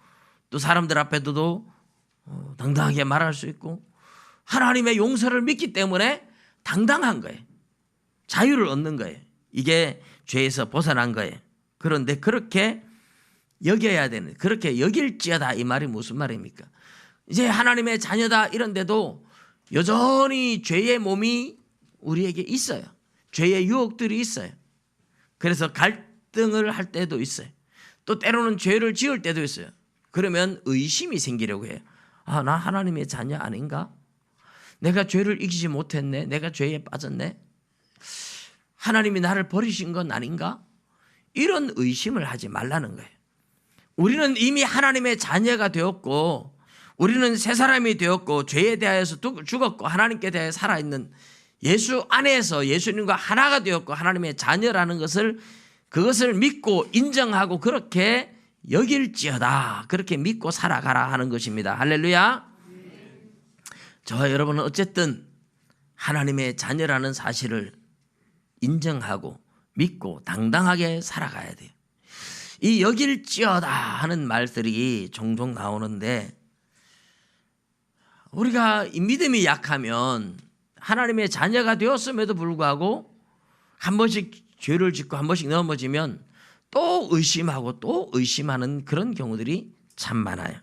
또 사람들 앞에도 당당하게 말할 수 있고 하나님의 용서를 믿기 때문에 당당한 거예요. 자유를 얻는 거예요. 이게 죄에서 벗어난 거예요. 그런데 그렇게 여겨야 되는, 그렇게 여길지어다 이 말이 무슨 말입니까? 이제 하나님의 자녀다 이런데도 여전히 죄의 몸이 우리에게 있어요. 죄의 유혹들이 있어요. 그래서 갈등을 할 때도 있어요. 또 때로는 죄를 지을 때도 있어요. 그러면 의심이 생기려고 해요. 아, 나 하나님의 자녀 아닌가? 내가 죄를 이기지 못했네. 내가 죄에 빠졌네. 하나님이 나를 버리신 건 아닌가? 이런 의심을 하지 말라는 거예요. 우리는 이미 하나님의 자녀가 되었고 우리는 새 사람이 되었고 죄에 대하여서 죽었고 하나님께 대하여 살아있는 예수 안에서 예수님과 하나가 되었고 하나님의 자녀라는 그것을 믿고 인정하고 그렇게 여길지어다. 그렇게 믿고 살아가라 하는 것입니다. 할렐루야. 저와 여러분은 어쨌든 하나님의 자녀라는 사실을 인정하고 믿고 당당하게 살아가야 돼요. 이 여길지어다 하는 말들이 종종 나오는데 우리가 이 믿음이 약하면 하나님의 자녀가 되었음에도 불구하고 한 번씩 죄를 짓고 한 번씩 넘어지면 또 의심하고 또 의심하는 그런 경우들이 참 많아요.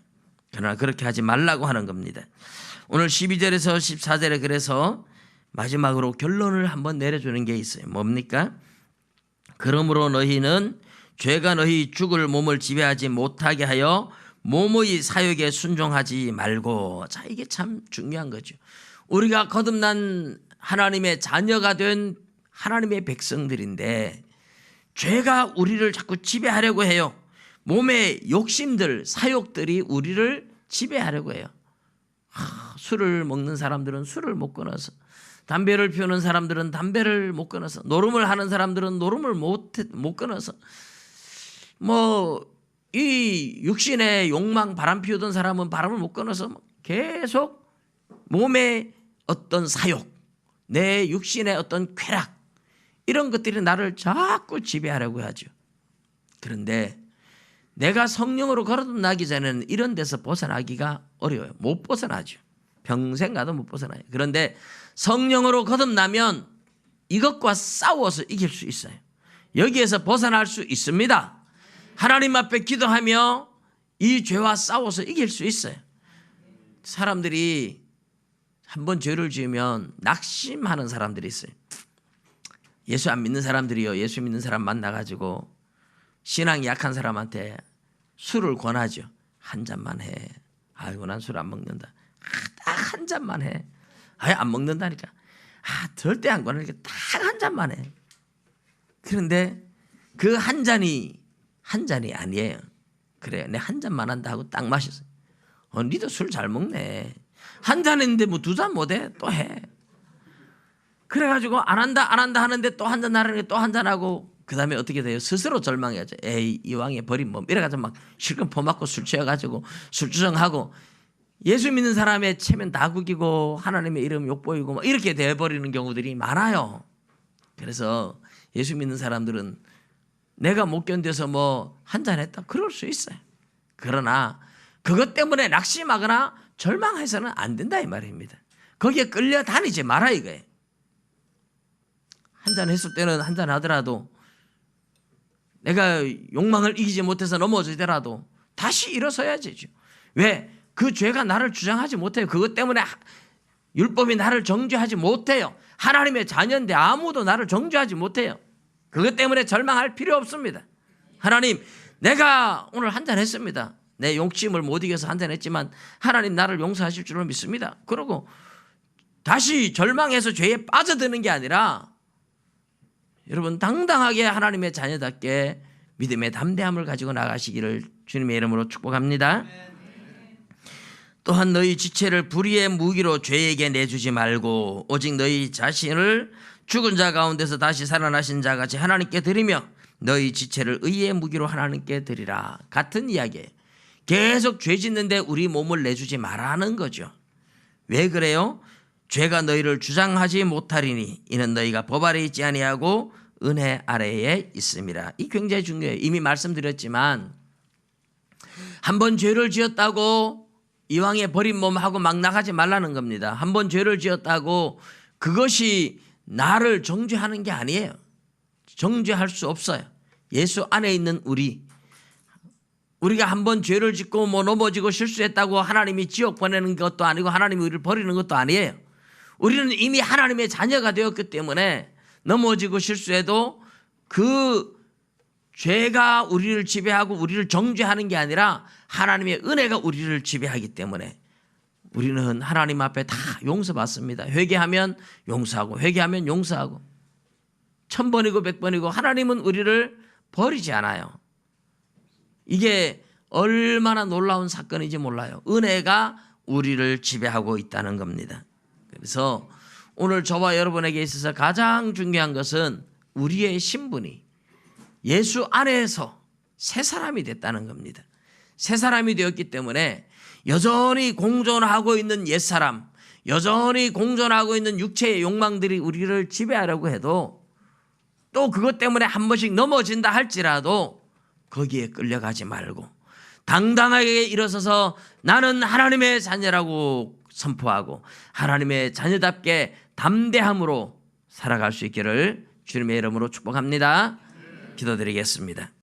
그러나 그렇게 하지 말라고 하는 겁니다. 오늘 12절에서 14절에 그래서 마지막으로 결론을 한번 내려주는 게 있어요. 뭡니까? 그러므로 너희는 죄가 너희 죽을 몸을 지배하지 못하게 하여 몸의 사욕에 순종하지 말고. 자, 이게 참 중요한 거죠. 우리가 거듭난 하나님의 자녀가 된 하나님의 백성들인데 죄가 우리를 자꾸 지배하려고 해요. 몸의 욕심들, 사욕들이 우리를 지배하려고 해요. 술을 먹는 사람들은 술을 못 끊어서, 담배를 피우는 사람들은 담배를 못 끊어서, 노름을 하는 사람들은 노름을 못 끊어서, 이 육신의 욕망 바람 피우던 사람은 바람을 못 끊어서 계속 몸의 어떤 사욕, 내 육신의 어떤 쾌락, 이런 것들이 나를 자꾸 지배하려고 하죠. 그런데 내가 성령으로 거듭나기 전에는 이런 데서 벗어나기가 어려워요. 못 벗어나죠. 평생 가도 못 벗어나요. 그런데 성령으로 거듭나면 이것과 싸워서 이길 수 있어요. 여기에서 벗어날 수 있습니다. 하나님 앞에 기도하며 이 죄와 싸워서 이길 수 있어요. 사람들이 한번 죄를 지으면 낙심하는 사람들이 있어요. 예수 안 믿는 사람들이요, 예수 믿는 사람 만나가지고 신앙이 약한 사람한테 술을 권하죠. 한 잔만 해. 아이고, 난 술 안 먹는다. 딱 한 잔만 해. 안 먹는다니까. 절대 안 권하니까 딱 한 잔만 해. 그런데 그 한 잔이 아니에요. 그래, 내 한 잔만 한다 하고 딱 마셨어요. 니도 술 잘 먹네. 한 잔 했는데 뭐 두 잔 못해? 또 해. 그래가지고 안 한다 하는데 또 한 잔 하는데 또 한 잔 하고, 그 다음에 어떻게 돼요? 스스로 절망해야죠. 에이, 이왕에 버린 몸. 이래가지고 막 실컷 퍼맞고 술 취해가지고 술주정하고, 예수 믿는 사람의 체면 다 구기고 하나님의 이름 욕보이고 막 이렇게 돼버리는 경우들이 많아요. 그래서 예수 믿는 사람들은 내가 못 견뎌서 뭐 한 잔 했다, 그럴 수 있어요. 그러나 그것 때문에 낙심하거나 절망해서는 안 된다 이 말입니다. 거기에 끌려다니지 마라 이거예요. 한 잔 했을 때는 한 잔 하더라도, 내가 욕망을 이기지 못해서 넘어지더라도 다시 일어서야지. 왜? 그 죄가 나를 주장하지 못해요. 그것 때문에 율법이 나를 정죄하지 못해요. 하나님의 자녀인데 아무도 나를 정죄하지 못해요. 그것 때문에 절망할 필요 없습니다. 하나님, 내가 오늘 한 잔 했습니다. 내 욕심을 못 이겨서 한 잔 했지만 하나님 나를 용서하실 줄로 믿습니다. 그러고 다시 절망해서 죄에 빠져드는 게 아니라, 여러분 당당하게 하나님의 자녀답게 믿음의 담대함을 가지고 나가시기를 주님의 이름으로 축복합니다. 또한 너희 지체를 불의의 무기로 죄에게 내주지 말고 오직 너희 자신을 죽은 자 가운데서 다시 살아나신 자 같이 하나님께 드리며 너희 지체를 의의 무기로 하나님께 드리라. 같은 이야기예요. 계속 죄 짓는데 우리 몸을 내주지 말라는 거죠. 왜 그래요? 죄가 너희를 주장하지 못하리니 이는 너희가 법 아래 있지 아니하고 은혜 아래에 있습니다. 이 굉장히 중요해요. 이미 말씀드렸지만 한번 죄를 지었다고 이왕에 버린 몸하고 막 나가지 말라는 겁니다. 한번 죄를 지었다고 그것이 나를 정죄하는 게 아니에요. 정죄할 수 없어요. 예수 안에 있는 우리가 한번 죄를 짓고 넘어지고 실수했다고 하나님이 지옥 보내는 것도 아니고 하나님이 우리를 버리는 것도 아니에요. 우리는 이미 하나님의 자녀가 되었기 때문에 넘어지고 실수해도 그 죄가 우리를 지배하고 우리를 정죄하는 게 아니라 하나님의 은혜가 우리를 지배하기 때문에 우리는 하나님 앞에 다 용서받습니다. 회개하면 용서하고 회개하면 용서하고 1000번이고 100번이고 하나님은 우리를 버리지 않아요. 이게 얼마나 놀라운 사건인지 몰라요. 은혜가 우리를 지배하고 있다는 겁니다. 그래서 오늘 저와 여러분에게 있어서 가장 중요한 것은 우리의 신분이 예수 안에서 새 사람이 됐다는 겁니다. 새 사람이 되었기 때문에 여전히 공존하고 있는 옛사람, 여전히 공존하고 있는 육체의 욕망들이 우리를 지배하려고 해도 또 그것 때문에 한 번씩 넘어진다 할지라도 거기에 끌려가지 말고 당당하게 일어서서 나는 하나님의 자녀라고 선포하고 하나님의 자녀답게 담대함으로 살아갈 수 있기를 주님의 이름으로 축복합니다. 기도드리겠습니다.